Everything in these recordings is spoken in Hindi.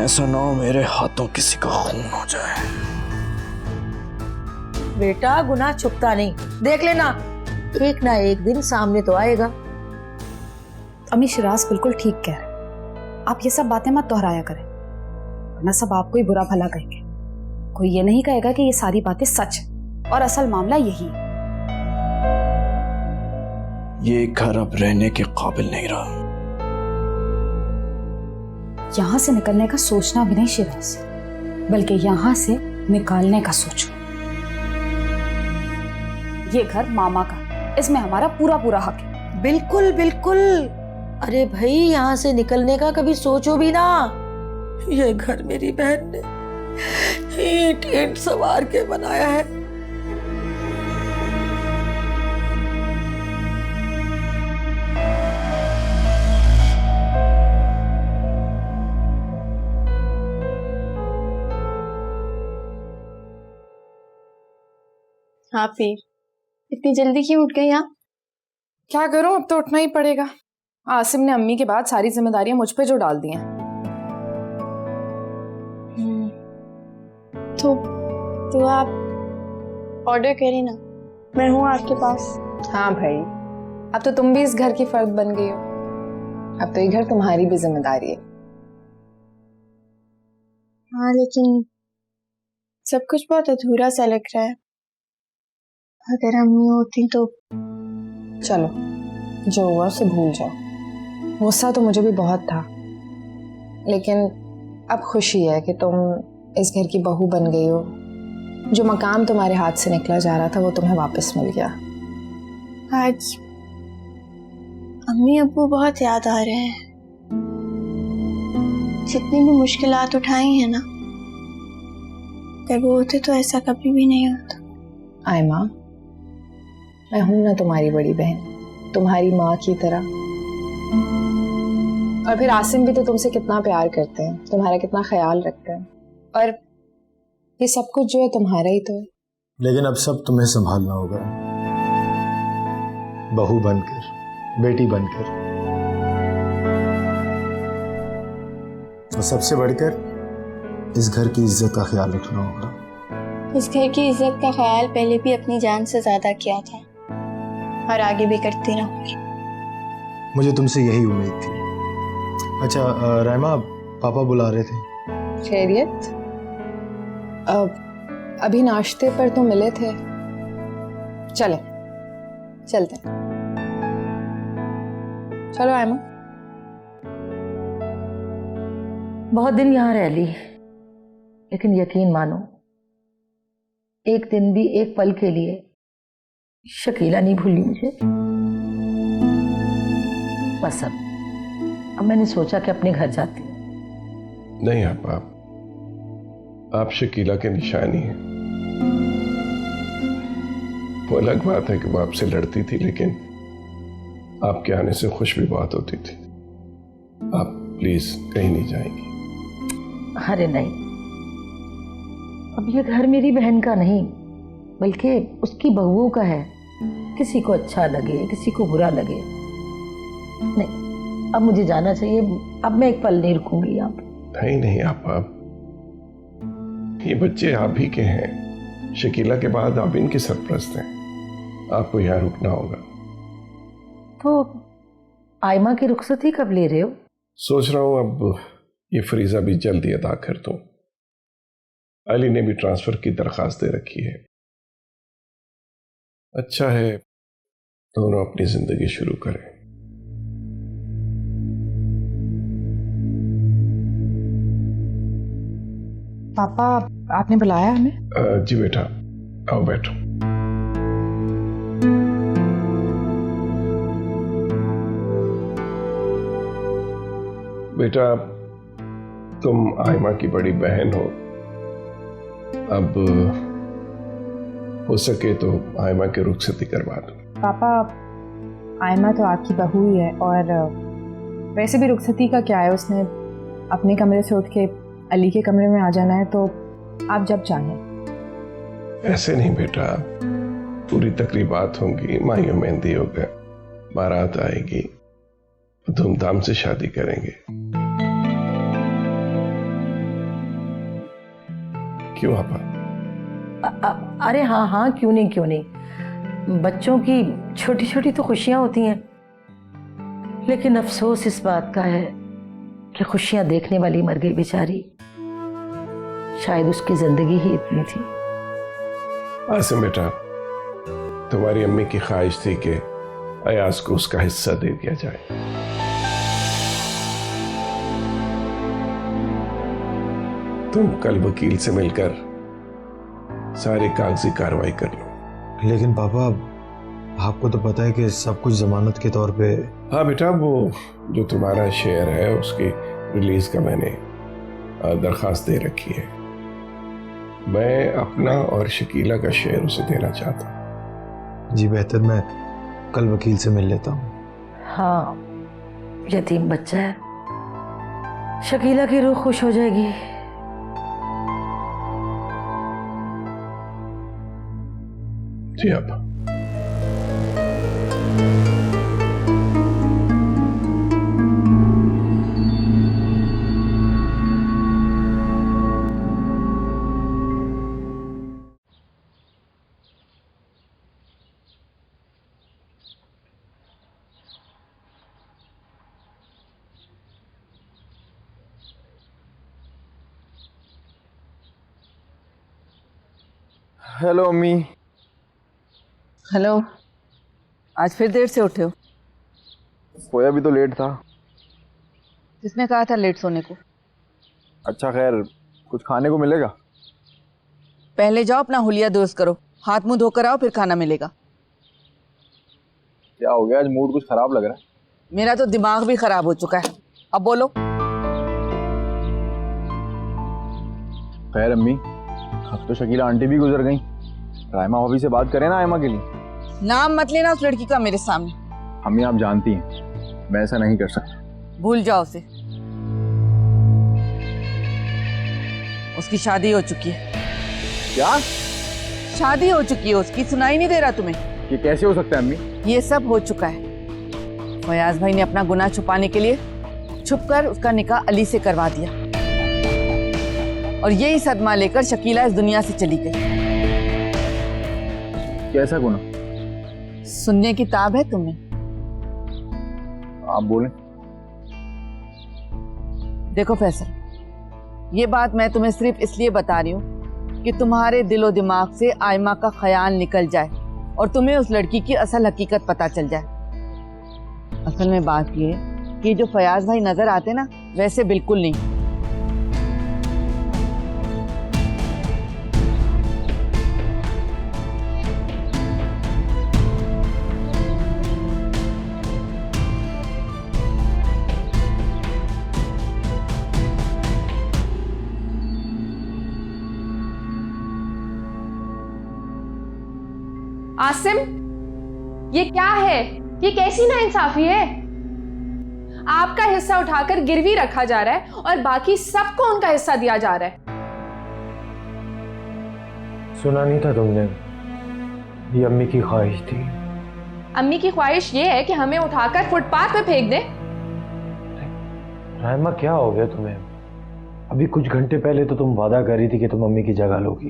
ऐसा ना हो मेरे हाथों किसी का खून हो जाए। बेटा गुनाह छुपता नहीं, देख लेना एक ना एक दिन सामने तो आएगा। अम्मी शिराज बिल्कुल ठीक कह रहे हैं, आप ये सब बातें मत दोहराया करें, वरना सब आपको ही बुरा भला कहेंगे। कोई ये नहीं कहेगा कि ये सारी बातें सच है और असल मामला यही है। ये घर अब रहने के काबिल नहीं रहा। यहां से निकलने का सोचना भी नहीं शिराज, बल्कि यहां से निकालने का सोचो। ये घर मामा का, इसमें हमारा पूरा पूरा हक है। बिल्कुल बिल्कुल, अरे भाई यहाँ से निकलने का कभी सोचो भी ना। ये घर मेरी बहन ने ईंट ईंट सवार के बनाया है। हाँ फिर इतनी जल्दी क्यों उठ गई आप? क्या करूं, अब तो उठना ही पड़ेगा। आसिम ने अम्मी के बाद सारी जिम्मेदारियां मुझ पे जो डाल दी हैं। तो आप ऑर्डर करें ना, मैं हूँ आपके पास। हाँ भाई, अब तो तुम भी इस घर की फर्द बन गई हो। अब तो ये घर तुम्हारी भी जिम्मेदारी है। हाँ लेकिन सब कुछ बहुत अधूरा सा लग रहा है। अगर अम्मी होती तो। चलो, जो हुआ उसे भूल जाओ। गुस्सा तो मुझे भी बहुत था, लेकिन अब खुशी है कि तुम इस घर की बहू बन गई हो। जो मकाम तुम्हारे हाथ से निकला जा रहा था वो तुम्हें वापस मिल गया। आज अम्मी अब्बू बहुत याद आ रहे हैं। जितनी भी मुश्किलात उठाई हैं ना, अगर वो होते तो ऐसा कभी भी नहीं होता। आयमा, मैं हूं ना तुम्हारी बड़ी बहन, तुम्हारी माँ की तरह। और फिर आसिम भी तो तुमसे कितना प्यार करते हैं, तुम्हारा कितना ख्याल रखते हैं, और ये सब कुछ जो है तुम्हारा ही तो है। लेकिन अब सब तुम्हें संभालना होगा, बहू बनकर, बेटी बनकर, और सबसे बढ़कर इस घर की इज्जत का ख्याल रखना होगा। इस घर की इज्जत का ख्याल पहले भी अपनी जान से ज्यादा किया था और आगे भी करती रहूंगी। मुझे तुमसे यही उम्मीद थी। अच्छा रहमा, पापा बुला रहे थे। खैरियत? अभी नाश्ते पर तो मिले थे। चले चलते हैं। चलो आयमा। बहुत दिन यहाँ रह ली, लेकिन यकीन मानो एक दिन भी, एक पल के लिए शकीला नहीं भूली मुझे। बस अब मैंने सोचा कि अपने घर जाती हूँ। नहीं आप शकीला के निशानी हैं। वो अलग बात है कि वो आपसे लड़ती थी, लेकिन आपके आने से खुश भी बहुत होती थी। आप प्लीज कहीं नहीं जाएंगी। अरे नहीं, अब ये घर मेरी बहन का नहीं बल्कि उसकी बहुओं का है। किसी को अच्छा लगे, किसी को बुरा लगे, नहीं अब मुझे जाना चाहिए। अब मैं एक पल नहीं रुकूंगी यहाँ पे। नहीं आप ये बच्चे आप ही के हैं। शकीला के बाद आप इनके सरपरस्त हैं, आपको यहाँ रुकना होगा। तो आयमा की रुखसती कब ले रहे हो? सोच रहा हूँ अब ये फरीजा भी जल्दी अदा कर दूं। अली ने भी ट्रांसफर की दरखास्त दे रखी है। अच्छा है दोनों अपनी जिंदगी शुरू करें। पापा, आपने बुलाया हमें? जी बेटा, आओ बैठो। बेटा, तुम आयमा की बड़ी बहन हो। अब हो सके तो आयमा की रुखसती करवा दो। पापा, आयमा तो आपकी बहू ही है, और वैसे भी रुखसती का क्या है, उसने अपने कमरे से उठ के अली के कमरे में आ जाना है, तो आप जब चाहें। ऐसे नहीं बेटा, पूरी तकरीबात होंगी, माहियो मेहंदी होगा, बारात आएगी, धूमधाम से शादी करेंगे। क्यों आपा? अरे हाँ हाँ, क्यों नहीं क्यों नहीं। बच्चों की छोटी छोटी तो खुशियां होती हैं, लेकिन अफसोस इस बात का है कि खुशियां देखने वाली मर गई बेचारी। शायद उसकी जिंदगी ही इतनी थी। आसिम बेटा, तुम्हारी अम्मी की ख्वाहिश थी कि अयाज को उसका हिस्सा दे दिया जाए। तुम कल वकील से मिलकर सारी कागजी कार्रवाई कर लो। लेकिन पापा, आपको तो पता है कि सब कुछ जमानत के तौर पे। हाँ बेटा, वो जो तुम्हारा शेयर है उसकी रिलीज का मैंने दरखास्त दे रखी है। मैं अपना और शकीला का शेयर उसे देना चाहता हूँ। जी बेहतर, मैं कल वकील से मिल लेता हूँ। हाँ, यतीम बच्चा है, शकीला की रूह खुश हो जाएगी। जी आप। हेलो अम्मी। हेलो, आज फिर देर से उठे हो? सोया भी तो लेट था। किसने कहा था लेट सोने को? अच्छा खैर, कुछ खाने को मिलेगा? पहले जाओ अपना हुलिया दुरुस्त करो, हाथ मुंह धोकर आओ, फिर खाना मिलेगा। क्या हो गया, आज मूड कुछ खराब लग रहा है। मेरा तो दिमाग भी खराब हो चुका है। अब बोलो। खैर अम्मी, अब तो शकीला आंटी भी गुजर गई। रायमा भाभी से बात करें ना आयमा के लिए। नाम मत लेना उस लड़की का मेरे सामने। अम्मी आप जानती हैं मैं ऐसा नहीं कर सकता। भूल जाओ उसे, उसकी शादी हो चुकी है। क्या? शादी हो चुकी है उसकी, सुनाई नहीं दे रहा तुम्हें? ये कैसे हो सकता है अम्मी? ये सब हो चुका है। फयाज भाई ने अपना गुनाह छुपाने के लिए छुपकर उसका निकाह अली से करवा दिया, और यही सदमा लेकर शकीला इस दुनिया से चली गई। कैसा गुना? सुनने की ताब है तुम्हें? आप बोलें। देखो फैसल, ये बात मैं तुम्हें सिर्फ इसलिए बता रही हूँ कि तुम्हारे दिलो दिमाग से आयमा का ख्याल निकल जाए और तुम्हें उस लड़की की असल हकीकत पता चल जाए। असल में बात ये है कि जो फयाज भाई नजर आते ना, वैसे बिल्कुल नहीं। आसिम, ये क्या है? ये कैसी नाइंसाफी है? आपका हिस्सा उठाकर गिरवी रखा जा रहा है और बाकी सबको उनका हिस्सा दिया जा रहा है। सुना नहीं था तुमने? ये अम्मी की ख्वाहिश थी। अम्मी की ख्वाहिश ये है कि हमें उठाकर फुटपाथ पे फेंक दें। रायमा क्या हो गया तुम्हें? अभी कुछ घंटे पहले तो तुम वादा कर रही थी कि तुम अम्मी की जगह लोगी।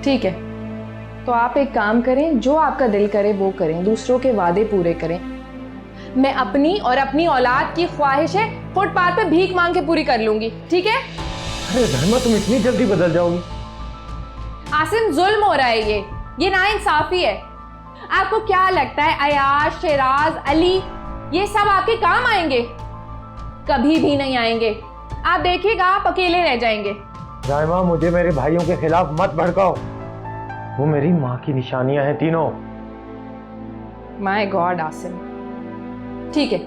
ठीक है, तो आप एक काम करें, जो आपका दिल करे वो करें, दूसरों के वादे पूरे करें। मैं अपनी और अपनी औलाद की ख्वाहिशें फुटपाथ पे भीख मांग के पूरी कर लूंगी, ठीक है? अरे रहमा, तुम इतनी जल्दी बदल जाओगी? आसिम, जुल्म हो रहा है ये नाइंसाफी है। आपको क्या लगता है अयाज, शेराज, अली ये सब आपके काम आएंगे? कभी भी नहीं आएंगे। आप देखिएगा, आप अकेले रह जाएंगे। रायमा, मुझे मेरे भाइयों के खिलाफ मत भड़काओ। वो मेरी माँ की निशानियां हैं तीनों। माय गॉड आसिम, ठीक है,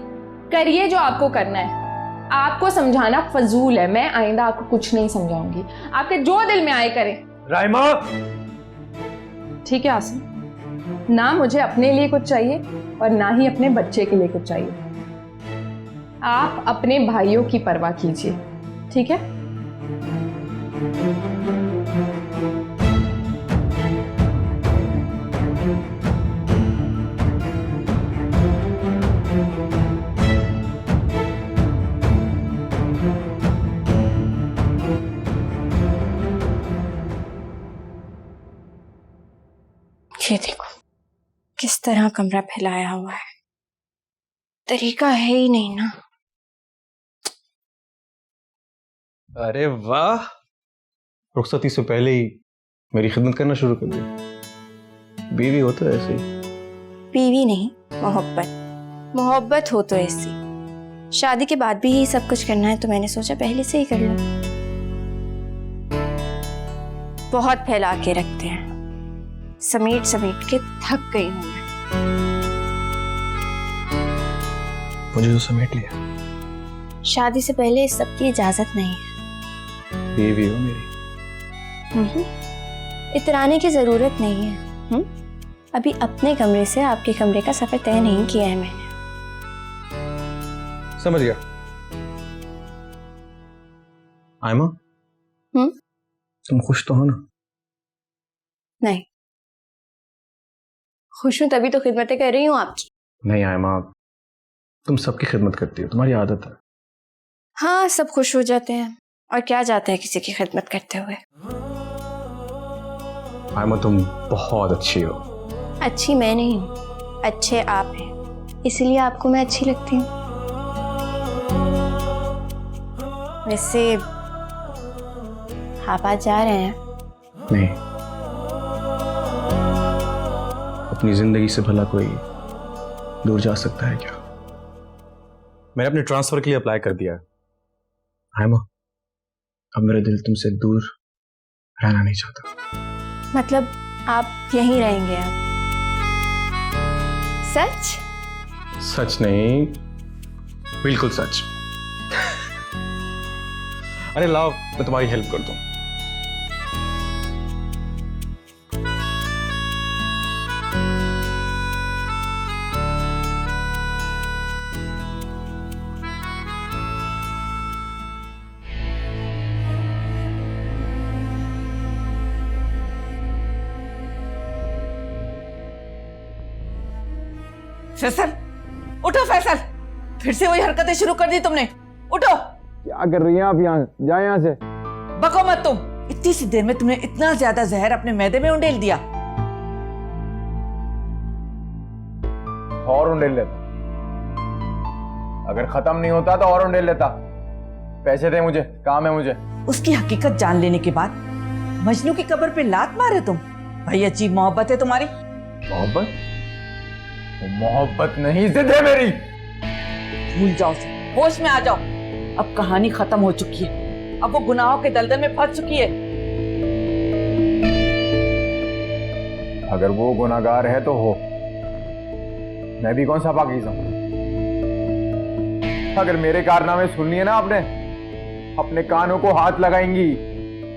करिए जो आपको करना है। आपको समझाना फजूल है, मैं आइंदा आपको कुछ नहीं समझाऊंगी। आपके जो दिल में आए करें। रायमा! ठीक है आसिम, ना मुझे अपने लिए कुछ चाहिए और ना ही अपने बच्चे के लिए कुछ चाहिए। आप अपने भाइयों की परवाह कीजिए, ठीक है? ये देखो किस तरह कमरा फैलाया हुआ है, तरीका है ही नहीं ना। अरे वाह, रुखसती से पहले ही मेरी खिदमत करना शुरू कर दी। बीवी हो तो ऐसे ही। बीवी नहीं, मोहब्बत। मोहब्बत हो तो ऐसी। शादी के बाद भी यही सब कुछ करना है तो मैंने सोचा पहले से ही कर लो। बहुत फैला के रखते हैं, समेट समेट के थक गई हूं मैं। मुझे तो समेट लिया। शादी से पहले इस सब की इजाजत नहीं है। बीवी हो मेरी। इतराने की जरूरत नहीं है। अभी अपने कमरे से आपके कमरे का सफर तय नहीं किया है मैंने। समझ गया। आयमा, तुम खुश तो हो ना? नहीं, खुश हूं तभी तो खिदमतें कर रही हूं आपकी। नहीं आयमा, तुम सबकी खिदमत करती हो, तुम्हारी आदत है। हाँ, सब खुश हो जाते हैं और क्या जाता है किसी की खिदमत करते हुए। आयमा तुम बहुत अच्छी हो। अच्छी मैं नहीं हूँ, अच्छे आप हैं, इसलिए आपको मैं अच्छी लगती हूँ। वैसे आप आज जा रहे हैं? नहीं, अपनी जिंदगी से भला कोई दूर जा सकता है क्या? मैंने अपने ट्रांसफर के लिए अप्लाई कर दिया है। आयमा, अब मेरा दिल तुमसे दूर रहना नहीं चाहता। मतलब आप यहीं रहेंगे? आप सच? सच नहीं, बिल्कुल सच। अरे लाओ, मैं तुम्हारी हेल्प कर दूं। फैसल, उठो फैसल, फिर से वही हरकतें शुरू कर दी तुमने। उठो। क्या कर रही हैं आप? यहाँ जाए, यहाँ से। बको मत तुम। इतनी सी देर में तुमने इतना ज्यादा जहर अपने मैदे में उंडेल दिया। और उंडेल लेता, अगर खत्म नहीं होता तो और उंडेल लेता। पैसे दे मुझे, काम है मुझे। उसकी हकीकत जान लेने के बाद मजनू की कब्र पे लात मारे तुम। भाई अजीब मोहब्बत है तुम्हारी। मोहब्बत? वो मोहब्बत नहीं, जिद है मेरी। भूल जाओ, होश में आ जाओ। अब कहानी खत्म हो चुकी है, अब वो गुनाहों के दलदल में फंस चुकी है। अगर वो गुनाहगार है तो हो, मैं भी कौन सा पाकीज़ हूं। अगर मेरे कारनामे सुन लिए ना आपने, अपने कानों को हाथ लगाएंगी।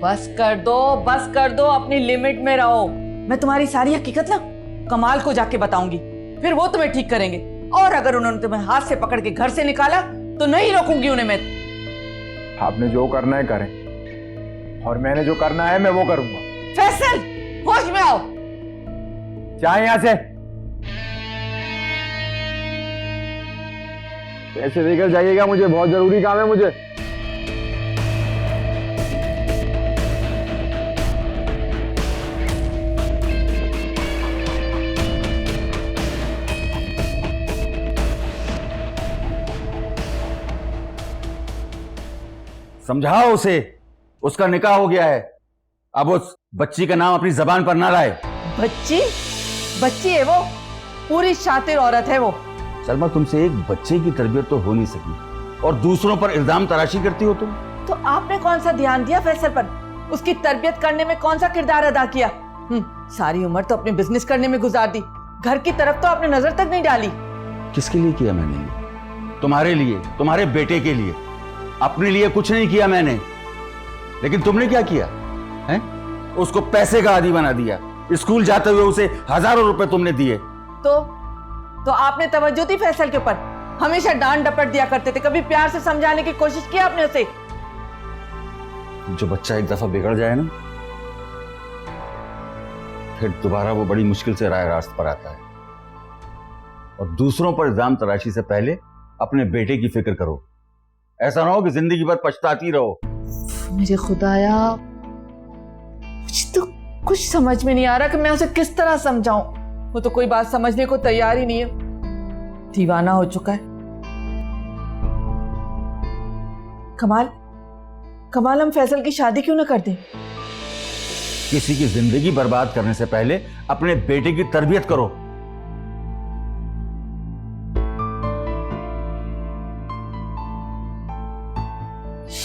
बस कर दो, बस कर दो, अपनी लिमिट में रहो। मैं तुम्हारी सारी हकीकत ना कमाल को जाके बताऊंगी, फिर वो तुम्हें ठीक करेंगे। और अगर उन्होंने तुम्हें हाथ से पकड़ के घर से निकाला तो नहीं रोकूंगी उन्हें मैं। आपने जो करना है करें, और मैंने जो करना है मैं वो करूंगा। फैसल, होश में आओ। चाहे यहां से पैसे देकर जाइएगा, मुझे बहुत जरूरी काम है मुझे। समझाओ उसे, उसका निकाह हो गया है, अब उस बच्ची का नाम अपनी जबान पर ना लाए। बच्ची? बच्ची है वो, पूरी शातिर औरत है वो। सलमा, तुमसे एक बच्चे की तरबियत तो हो नहीं सकी और दूसरों पर इल्जाम तराशी करती हो तुम। तो आपने कौन सा ध्यान दिया फैसल पर? उसकी तरबियत करने में कौन सा किरदार अदा किया? सारी उम्र तो अपने बिजनेस करने में गुजार दी, घर की तरफ तो आपने नजर तक नहीं डाली। किसके लिए किया मैंने? तुम्हारे लिए, तुम्हारे बेटे के लिए। अपने लिए कुछ नहीं किया मैंने। लेकिन तुमने क्या किया है? उसको पैसे का आदी बना दिया। स्कूल जाते हुए उसे हजारों रुपए तुमने दिए। तो आपने तवज्जो दी फैसल के ऊपर? हमेशा डांट डपट दिया करते थे, कभी प्यार से समझाने की कोशिश की आपने उसे? जो बच्चा एक दफा बिगड़ जाए ना, फिर दोबारा वो बड़ी मुश्किल से राह रास्त पर आता है। और दूसरों पर इल्जाम तराशी से पहले अपने बेटे की फिक्र करो। ऐसा ना हो कि जिंदगी भर पछताती रहो। मेरे खुदाया, मुझे तो कुछ समझ में नहीं आ रहा कि मैं उसे किस तरह समझाऊं। वो तो कोई बात समझने को तैयार ही नहीं है, दीवाना हो चुका है। कमाल, कमाल, हम फैसल की शादी क्यों ना कर दें? किसी की जिंदगी बर्बाद करने से पहले अपने बेटे की तरबियत करो।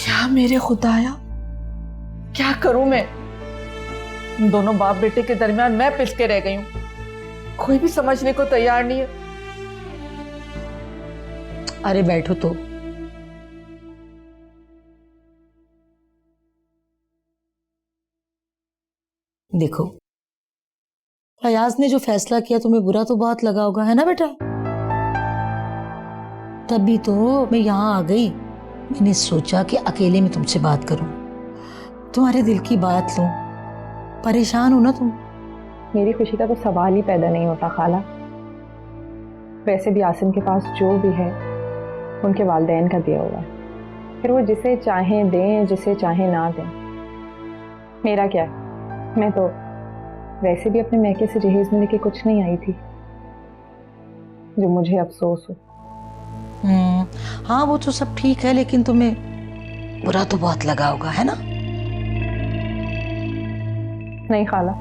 या मेरे खुदाया, क्या करूं मैं? उन दोनों बाप बेटे के दरमियान मैं पिस के रह गई हूं, कोई भी समझने को तैयार नहीं है। अरे बैठो तो। देखो, फयाज ने जो फैसला किया तुम्हें बुरा तो बहुत लगा होगा, है ना बेटा? तभी तो मैं यहाँ आ गई। मैंने सोचा कि अकेले में तुमसे बात करूं, तुम्हारे दिल की बात लूं। परेशान हो ना तुम? मेरी खुशी का तो सवाल ही पैदा नहीं होता खाला। वैसे भी आसिम के पास जो भी है उनके वालिदैन का दिया हुआ है, फिर वो जिसे चाहें दें, जिसे चाहें ना दें। मेरा क्या है, मैं तो वैसे भी अपने मैके से जहेज में लेके कुछ नहीं आई थी जो मुझे अफसोस हो। हाँ वो तो सब ठीक है, लेकिन तुम्हें बुरा तो बहुत लगा होगा, है ना? नहीं खाला,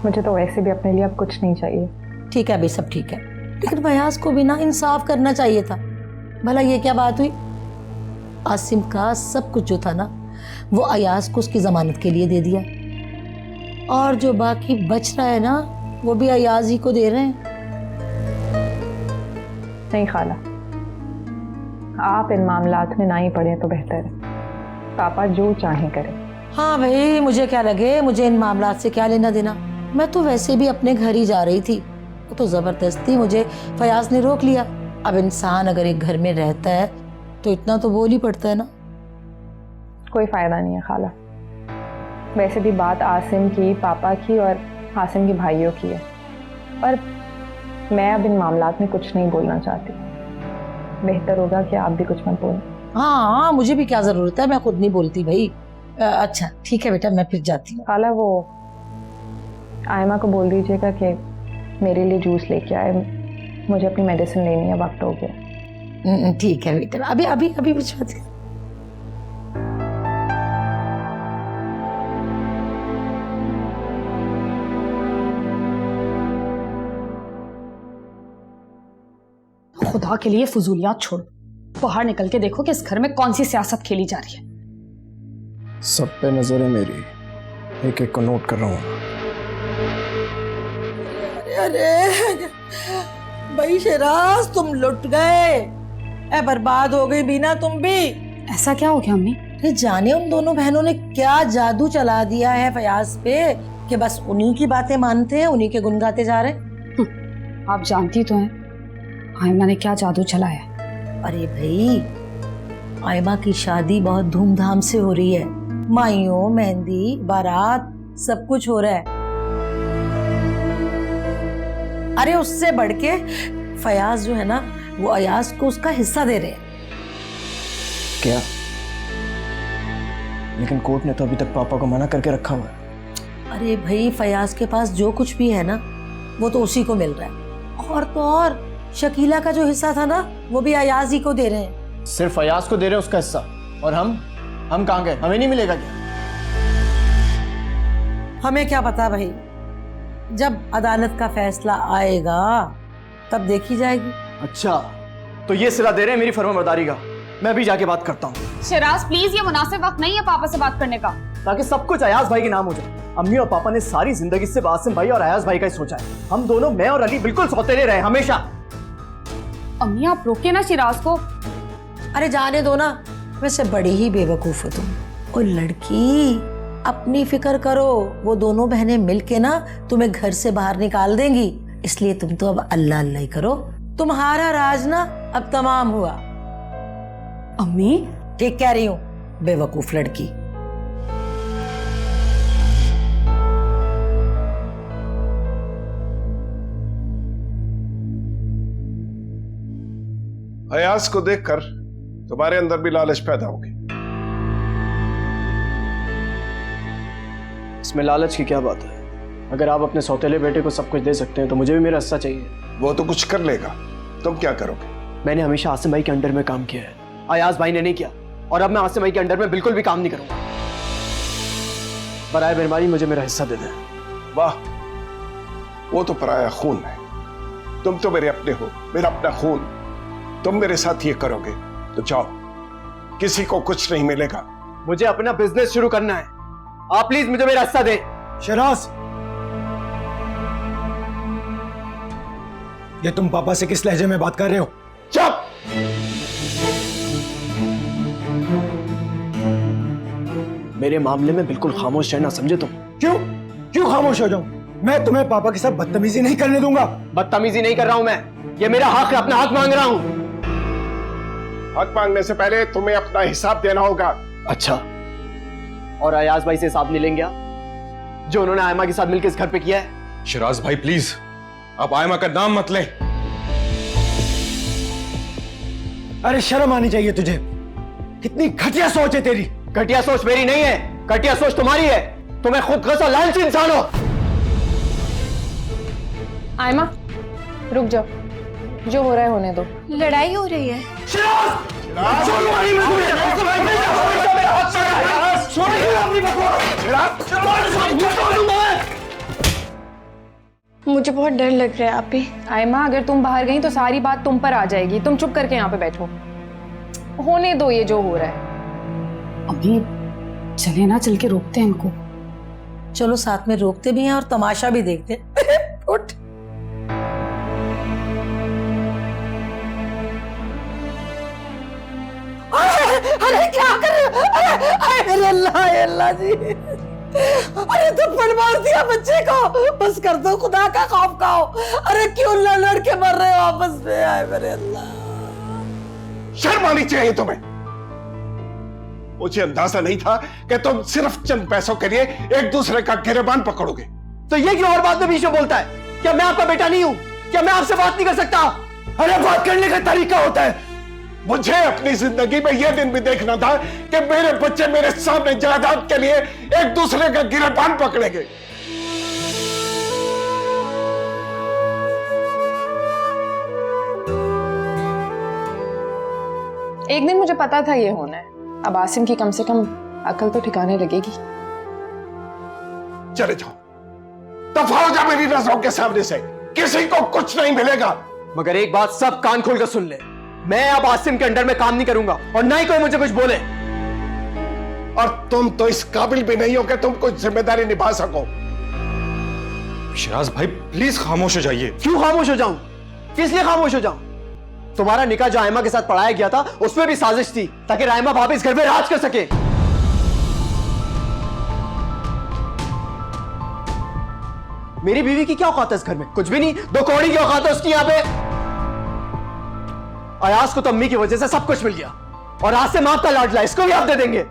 मुझे तो वैसे भी अपने लिए अब कुछ नहीं चाहिए। ठीक है अभी सब ठीक है, लेकिन फयाज को भी ना इंसाफ करना चाहिए था। भला ये क्या बात हुई? आसिम का सब कुछ जो था ना वो अयाज को उसकी जमानत के लिए दे दिया, और जो बाकी बच रहा है ना वो भी अयाज ही को दे रहे हैं। नहीं खाला, आप इन मामलात में ना ही पड़े तो बेहतर है। पापा जो चाहें करें। हाँ भाई, मुझे क्या लगे, मुझे इन मामलात से क्या लेना देना। मैं तो वैसे भी अपने घर ही जा रही थी, वो तो जबरदस्ती मुझे फयाज ने रोक लिया। अब इंसान अगर एक घर में रहता है तो इतना तो बोल ही पड़ता है ना। कोई फायदा नहीं है खाला, वैसे भी बात आसिम की, पापा की और आसिम के भाइयों की है, और मैं अब इन मामलात में कुछ नहीं बोलना चाहती। बेहतर होगा कि आप भी कुछ मत बोलें। हाँ मुझे भी क्या जरूरत है, मैं खुद नहीं बोलती भाई। अच्छा ठीक है बेटा, मैं फिर जाती हूँ। खाला वो आयमा को बोल दीजिएगा कि मेरे लिए जूस लेके आए, मुझे अपनी मेडिसिन लेनी है, वक्त हो गया। ठीक है बेटा, अभी अभी अभी भिजवाती हूँ। खुदा के लिए फजूलियात छोड़ो, बाहर निकल के देखो कि इस घर में कौन सी सियासत खेली जा रही है। सब पे नजर है मेरी, एक एक को नोट कर रहा हूँ। अरे भाई शहराज, तुम लुट गए, बर्बाद हो गई बीना तुम भी। ऐसा क्या हो गया अम्मी? अरे जाने उन दोनों बहनों ने क्या जादू चला दिया है फयाज पे कि बस उन्हीं की बातें मानते हैं, उन्हीं के गुन गाते जा रहे हैं। आप जानती तो हैं आयमा ने क्या जादू चलाया। अरे भाई, आयमा की शादी बहुत धूमधाम से हो रही है, माइयों, मेहंदी, बारात, सब कुछ हो रहा है। अरे उससे बढ़ के फयाज जो है ना वो अयाज को उसका हिस्सा दे रहे हैं। क्या? लेकिन कोर्ट ने तो अभी तक पापा को मना करके रखा हुआ है। अरे भाई, फयाज के पास जो कुछ भी है ना वो तो उसी को मिल रहा है, और तो और शकीला का जो हिस्सा था ना वो भी अयाज ही को दे रहे हैं। सिर्फ फयाज को दे रहे हैं उसका हिस्सा, और हम कहाँ गए? हमें नहीं मिलेगा क्या? हमें क्या पता भाई, जब अदालत का फैसला आएगा तब देखी जाएगी। अच्छा, तो ये सिला दे रहे हैं मेरी फर्माबरदारी का। मैं भी जाके बात करता हूँ। शिराज प्लीज, ये मुनासिब वक्त नहीं है पापा से बात करने का। ताकि सब कुछ अयाज भाई के नाम हो जाए। अम्मी और पापा ने सारी जिंदगी सिर्फ आसिम भाई और अयाज भाई का ही सोचा है। हम दोनों, मैं और अली, बिल्कुल सौतेले रहे हमेशा। अम्मी आप रोके ना शिराज को। अरे जाने दो ना, वैसे बड़ी ही बेवकूफ हो तुम। ओ लड़की, अपनी फिक्र करो, वो दोनों बहनें मिलके ना तुम्हें घर से बाहर निकाल देंगी, इसलिए तुम तो अब अल्लाह अल्लाह ही करो। तुम्हारा राज ना अब तमाम हुआ। अम्मी ठीक कह रही हूँ, बेवकूफ लड़की। अयाज को देखकर तुम्हारे अंदर भी लालच पैदा होगी। इसमें लालच की क्या बात है? अगर आप अपने सौतेले बेटे को सब कुछ दे सकते हैं तो मुझे भी मेरा हिस्सा चाहिए। वो तो कुछ कर लेगा, तुम क्या करोगे? मैंने हमेशा आसिम भाई के अंडर में काम किया है, अयाज भाई ने नहीं किया, और अब मैं आसिम भाई के अंडर में बिल्कुल भी काम नहीं करूंगा। बराए मेहरबानी मुझे मेरा हिस्सा दे दें। वाह, वो तो पराया खून है, तुम तो मेरे अपने हो, मेरा अपना खून। तुम मेरे साथ ये करोगे तो जाओ, किसी को कुछ नहीं मिलेगा। मुझे अपना बिजनेस शुरू करना है, आप प्लीज मुझे मेरा हिस्सा दें। शहनाज, ये तुम पापा से किस लहजे में बात कर रहे हो? चुप! मेरे मामले में बिल्कुल खामोश रहना, समझे तुम? क्यों खामोश हो जाऊं? मैं तुम्हें पापा के साथ बदतमीजी नहीं करने दूंगा। बदतमीजी नहीं कर रहा हूं मैं, ये मेरा हक है, अपना हक मांग रहा हूं। हक मांगने से पहले तुम्हें अपना हिसाब देना होगा। अच्छा, और अयाज भाई से हिसाब नहीं लेंगे आप, जो उन्होंने आयमा के साथ मिलकर इस घर पे किया है? शिराज भाई प्लीज, आप आयमा का नाम मत लें। अरे शर्म आनी चाहिए तुझे, कितनी घटिया सोच है तेरी। घटिया सोच मेरी नहीं है, घटिया सोच तुम्हारी है। तुम्हें खुद गस और लालची इंसान हो। आयमा, रुक जाओ, जो हो रहा है होने दो। लड़ाई हो रही है। मुझे बहुत डर लग रहा है आप ही। आयमा, अगर तुम बाहर गई तो सारी बात तुम पर आ जाएगी। तुम चुप करके यहाँ पे बैठो, होने दो ये जो हो रहा है। अभी चले ना, चल के रोकते हैं इनको। चलो साथ में रोकते भी हैं और तमाशा भी देखते हैं। उठ। अरे क्या कर रहे हो? अरे अल्लाह जी, अरे थप्पड़ मार दिया बच्चे को। बस कर दो, खुदा का खौफ खाओ। अरे क्यों लड़ के मर रहे हो आपस में? आए मेरे अल्लाह, शर्म आनी चाहिए तुम्हें। मुझे अंदाजा नहीं था कि तुम सिर्फ चंद पैसों के लिए एक दूसरे का गिरबान पकड़ोगे। तो ये क्यों और बात में बीच में बोलता है? क्या मैं आपका बेटा नहीं हूं? क्या मैं आपसे बात नहीं कर सकता? अरे बात करने का तरीका होता है। मुझे अपनी जिंदगी में यह दिन भी देखना था कि मेरे बच्चे मेरे सामने जायदाद के लिए एक दूसरे का गिरबान पकड़ेंगे। एक दिन मुझे पता था ये होना है। अब आसिम की कम से कम अकल तो ठिकाने लगेगी। चले जाओ, दफा हो जा मेरी नजरों के सामने से, किसी को कुछ नहीं मिलेगा। मगर एक बात सब कान खोलकर सुन ले, मैं अब आसिम के अंडर में काम नहीं करूंगा और ना ही कोई मुझे कुछ बोले। और तुम तो इस काबिल भी नहीं हो कि तुम कोई जिम्मेदारी निभा सको। शिराज भाई प्लीज खामोश हो जाइए। क्यों खामोश हो जाऊं? किस लिए खामोश हो जाऊं? तुम्हारा निकाह जो आयमा के साथ पढ़ाया गया था उसमें भी साजिश थी ताकि रायमा भाभी इस घर में राज कर सके। मेरी बीवी की क्या औकात है इस घर में? कुछ भी नहीं। 2 कौड़ी की औकात है उसकी यहाँ पे। अयाज को तो अम्मी की वजह से सब कुछ मिल गया और आसिम आपका लाडला, इसको भी आप दे देंगे।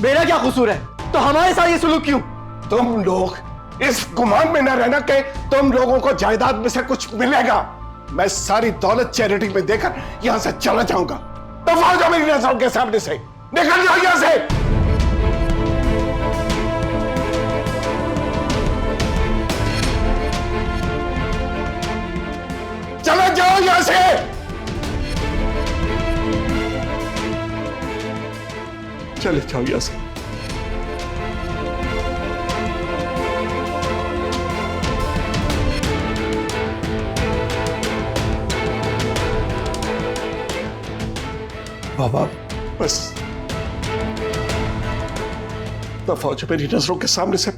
मेरा क्या कसूर है? तो हमारे साथ ये सुलूक क्यों? तुम लोग इस गुमान में न रहना कि तुम लोगों को जायदाद में से कुछ मिलेगा। मैं सारी दौलत चैरिटी में देकर यहां से चला जाऊंगा। दफा हो जाओ मेरी नजरों के सामने से, निकल जाओ यहां से। चला जाओ यहां से। चले जाओ यहां से। बाबा बस दफा हो जाओ मेरी नजरों के सामने से।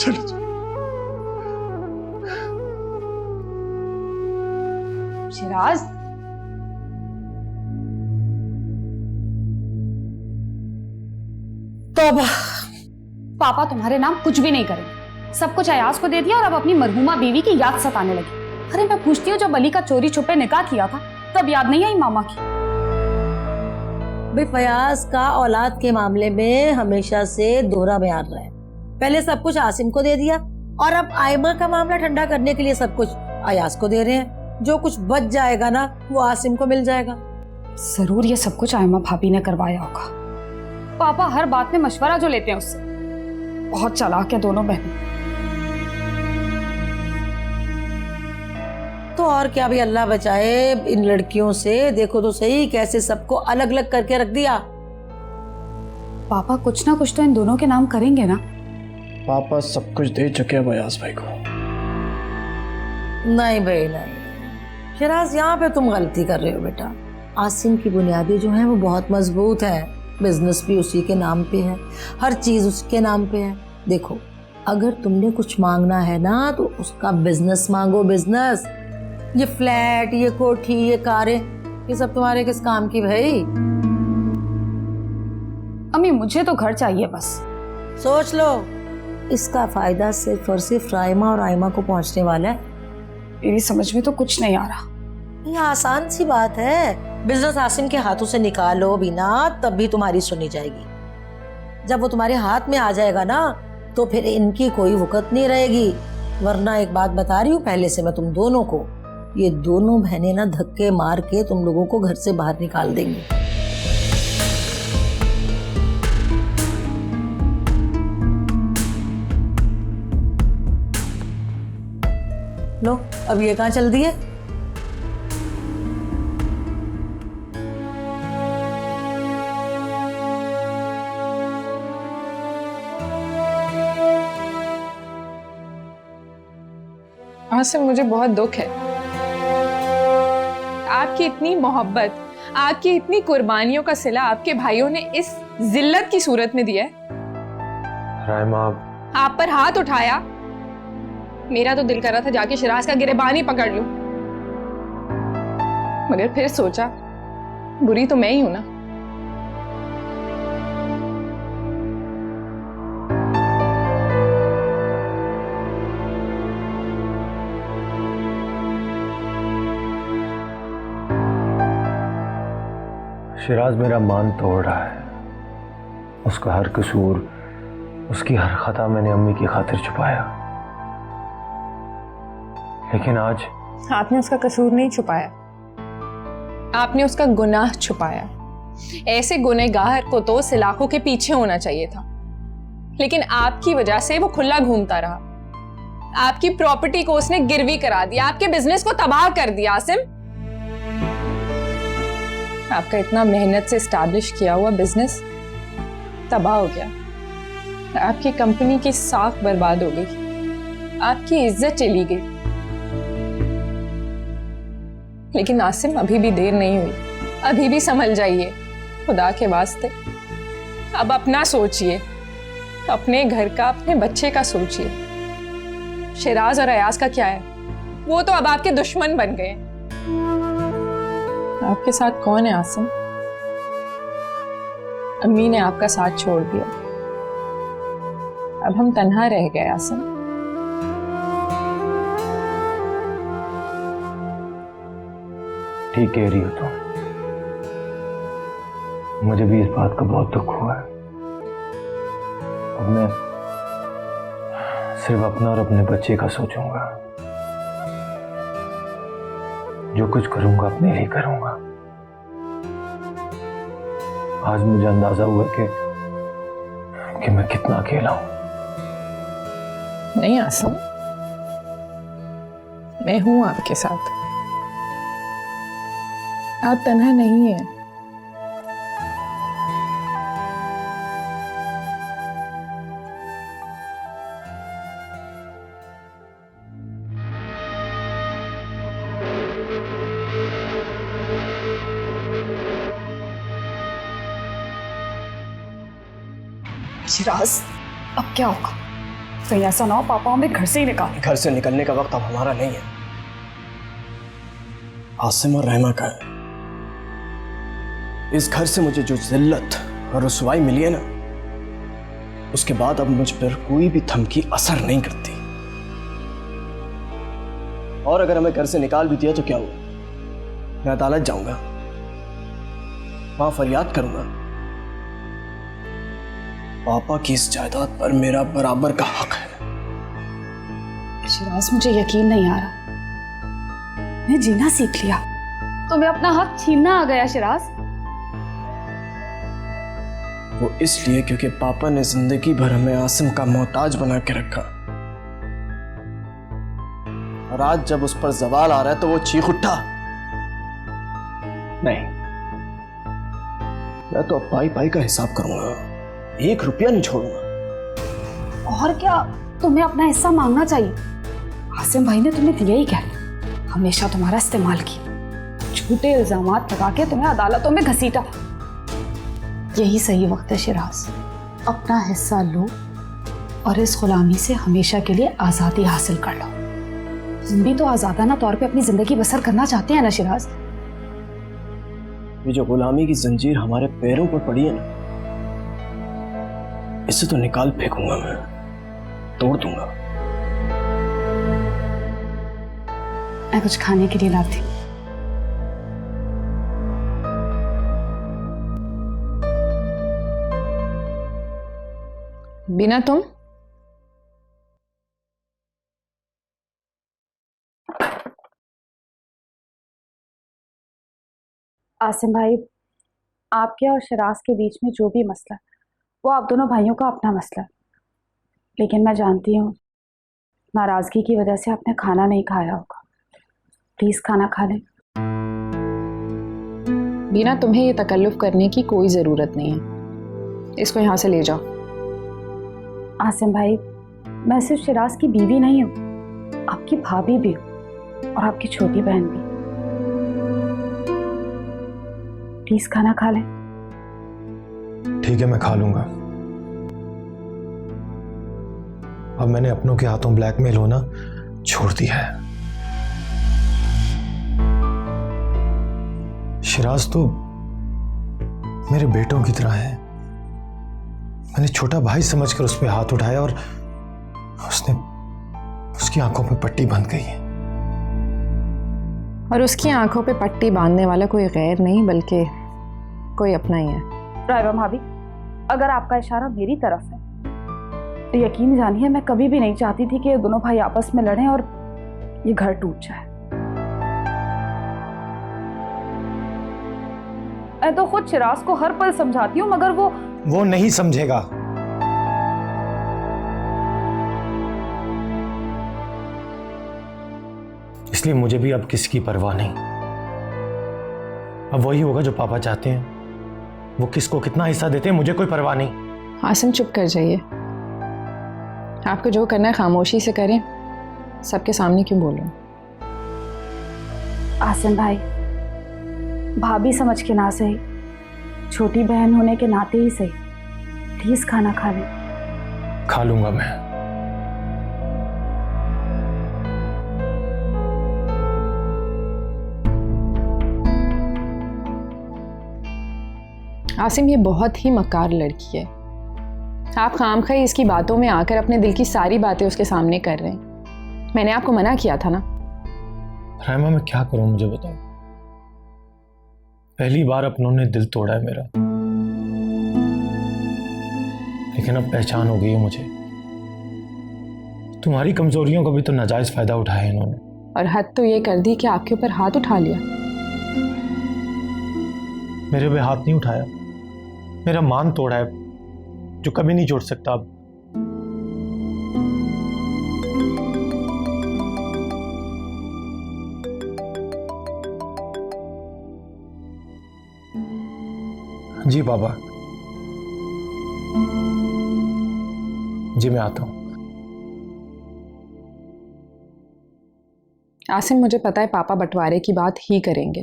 चलो शिराज, पापा तुम्हारे नाम कुछ भी नहीं करेंगे। सब कुछ अयाज को दे दिया और अब अपनी मरहूमा बीवी की याद सताने लगी। अरे मैं पूछती हूँ, जब अली का चोरी छुपे निकाह किया था तब याद नहीं आई मामा की? भाई फयाज का औलाद के मामले में हमेशा से दोहरा बयान रहा है। पहले सब कुछ आसिम को दे दिया, और अब आयमा का मामला ठंडा करने के लिए सब कुछ अयाज को दे रहे हैं। जो कुछ बच जाएगा ना वो आसिम को मिल जाएगा। जरूर ये सब कुछ आयमा भाभी ने करवाया होगा। पापा हर बात में मशवरा जो लेते हैं उससे। बहुत चालाक है दोनों बहनें। तो और क्या भी, अल्लाह बचाए इन लड़कियों से। देखो तो सही कैसे सबको अलग अलग करके रख दिया। पापा कुछ ना कुछ तो इन दोनों के नाम करेंगे ना। पापा सब कुछ दे चुके हैं बयास भाई को। नहीं भाई नहीं शिराज, यहाँ पे तुम गलती कर रहे हो बेटा। आसिम की बुनियादें जो हैं वो बहुत मजबूत हैं। बिजनेस भी उसी के नाम पे है, हर चीज उसके नाम पे है। देखो अगर तुमने कुछ मांगना है ना तो उसका बिजनेस मांगो, बिजनेस। ये फ्लैट, ये कोठी, ये कारें, ये सब तुम्हारे किस काम की भाई? अम्मी मुझे तो घर चाहिए बस। सोच लो, इसका फायदा सिर्फ और सिर्फ राइमा और आयमा को पहुंचने वाला है। मेरी समझ में तो कुछ नहीं आ रहा। ये आसान सी बात है। बिजनेस आसिम के हाथों से निकालो भी ना तब भी तुम्हारी सुनी जाएगी। जब वो तुम्हारे हाथ में आ जाएगा ना तो फिर इनकी कोई वक़्त नहीं रहेगी। वरना एक बात बता रही हूँ पहले से मैं तुम दोनों को, ये दोनों बहनें ना धक्के मार के तुम लोगों को घर से बाहर निकाल देंगी। लो अब ये कहाँ चल दी है? आसिम मुझे बहुत दुख है। आपकी इतनी मोहब्बत, आपकी इतनी कुर्बानियों का सिला आपके भाइयों ने इस जिल्लत की सूरत में दिया है। राइमा, आप पर हाथ उठाया। मेरा तो दिल कर रहा था जाके शिराज का गिरेबान ही पकड़ लूं, मगर फिर सोचा बुरी तो मैं ही हूं ना। शिराज मेरा मान तोड़ रहा है। उसका हर कसूर, उसकी हर खता मैंने अम्मी की खातिर छुपाया, लेकिन आज आपने उसका कसूर नहीं छुपाया, आपने उसका गुनाह छुपाया। ऐसे गुनहगार को तो सलाखों के पीछे होना चाहिए था, लेकिन आपकी वजह से वो खुला घूमता रहा। आपकी प्रॉपर्टी को उसने गिरवी करा दिया, आपके बिजनेस को तबाह कर दिया। आसिम, आपका इतना मेहनत से स्टैब्लिश किया हुआ बिजनेस तबाह हो गया। आपकी कंपनी की साख बर्बाद हो गई, आपकी इज्जत चली गई। लेकिन आसिम अभी भी देर नहीं हुई, अभी भी संभल जाइए खुदा के वास्ते। अब अपना सोचिए, अपने घर का, अपने बच्चे का सोचिए। शिराज और अयाज का क्या है? वो तो अब आपके दुश्मन बन गए। आपके साथ कौन है आसिम? अम्मी ने आपका साथ छोड़ दिया, अब हम तन्हा रह गए। आसिम, ठीक कह रही हो तुम। मुझे भी इस बात का बहुत दुख हुआ है। अब मैं सिर्फ अपना और अपने बच्चे का सोचूंगा। जो कुछ करूंगा अपने लिए करूंगा। आज मुझे अंदाजा हुआ कि मैं कितना अकेला हूं। नहीं आसिम, मैं हूं आपके साथ। आप तन्हा नहीं हैं। शिराज, अब क्या होगा? कहीं ऐसा ना हो पापा हमें घर से ही निकाले। घर से निकलने का वक्त अब हमारा नहीं है। आसिम और रहमा का है। इस घर से मुझे जो जिल्लत और रुसवाई मिली है ना, उसके बाद अब मुझ पर कोई भी धमकी असर नहीं करती। और अगर हमें घर से निकाल भी दिया तो क्या हुआ? मैं अदालत जाऊंगा, वहां फरियाद करूंगा। पापा की इस जायदाद पर मेरा बराबर का हक है। शिराज, मुझे यकीन नहीं आ रहा, मैं जीना सीख लिया, तुम्हें अपना हक छीनना आ गया शिराज। वो इसलिए क्योंकि पापा ने जिंदगी भर हमें आसिम का मोहताज बना के रखा, और आज जब उस पर जवाल आ रहा है तो वो चीख उठा। नहीं, मैं तो अब पाई पाई का हिसाब करूंगा, 1 रुपया नहीं छोड़ूंगा। और क्या, तुम्हें अपना हिस्सा मांगना चाहिए। आसिम भाई ने तुम्हें दिया ही क्या, हमेशा तुम्हारा इस्तेमाल किया, झूठे इल्जामात लगा के तुम्हें अदालतों में घसीटा। यही सही वक्त है शिराज, अपना हिस्सा लो और इस गुलामी से हमेशा के लिए आज़ादी हासिल कर लो। तुम भी तो आज़ादाना तौर पे अपनी जिंदगी बसर करना चाहते हैं ना शिराज। ये जो गुलामी की जंजीर हमारे पैरों पर पड़ी है ना, इसे तो निकाल फेंकूंगा मैं, तोड़ दूंगा। मैं कुछ खाने के लिए लाती हूँ। बिना तुम आसिम भाई, आपके और शिराज के बीच में जो भी मसला है वो आप दोनों भाइयों का अपना मसला है, लेकिन मैं जानती हूँ नाराज़गी की वजह से आपने खाना नहीं खाया होगा। प्लीज़ खाना खा लें। बिना तुम्हें ये तकल्लुफ़ करने की कोई ज़रूरत नहीं है, इसको यहाँ से ले जाओ। आसिम भाई, मैं सिर्फ शिराज की बीवी नहीं हूँ, आपकी भाभी भी हूँ और आपकी छोटी बहन भी। प्लीज खाना खा लें। ठीक है, मैं खा लूंगा। अब मैंने अपनों के हाथों ब्लैकमेल होना छोड़ दिया है। शिराज तो मेरे बेटों की तरह है। मैंने छोटा भाई समझकर उस पर हाथ उठाया और उसकी आंखों पे पट्टी बंध गई है। और उसकी आंखों पे पट्टी बांधने वाला कोई गैर नहीं बल्कि कोई अपना ही है। रायबा भाभी, अगर आपका इशारा मेरी तरफ है तो यकीन जानिए मैं कभी भी नहीं चाहती थी कि ये दोनों भाई आपस में लड़ें और ये घर टूट जाए। मैं तो खुद शिराज को हर पल समझाती हूँ मगर वो नहीं समझेगा। इसलिए मुझे भी अब किसी की परवाह नहीं। अब वही होगा जो पापा चाहते हैं। वो किसको कितना हिस्सा देते हैं मुझे कोई परवाह नहीं। आसिम चुप कर जाइए, आपको जो करना है खामोशी से करें, सबके सामने क्यों बोल रहे हैं? आसिम भाई, भाभी समझ के ना सही, छोटी बहन होने के नाते ही सही, प्लीज खाना खा लें। खा लूंगा मैं। आसिम, ये बहुत ही मक्कार लड़की है। आप खामखाई इसकी बातों में आकर अपने दिल की सारी बातें उसके सामने कर रहे हैं। मैंने आपको मना किया था ना। रायमा, मैं क्या करूं, मुझे बताओ। पहली बार अपनों ने दिल तोड़ा है मेरा, लेकिन अब पहचान हो गई है मुझे। तुम्हारी कमजोरियों का भी तो नाजायज फायदा उठाया इन्होंने। और हद तो ये कर दी कि आपके ऊपर हाथ उठा लिया। मेरे पे हाथ नहीं उठाया, मेरा मान तोड़ा है जो कभी नहीं जोड़ सकता। अब जी पापा, जी मैं आता हूं। आसिम, मुझे पता है पापा बंटवारे की बात ही करेंगे।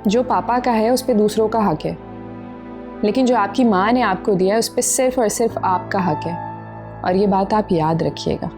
जो पापा का है उस पे दूसरों का हक है, लेकिन जो आपकी माँ ने आपको दिया है उस पे सिर्फ और सिर्फ आपका हक है। और ये बात आप याद रखिएगा।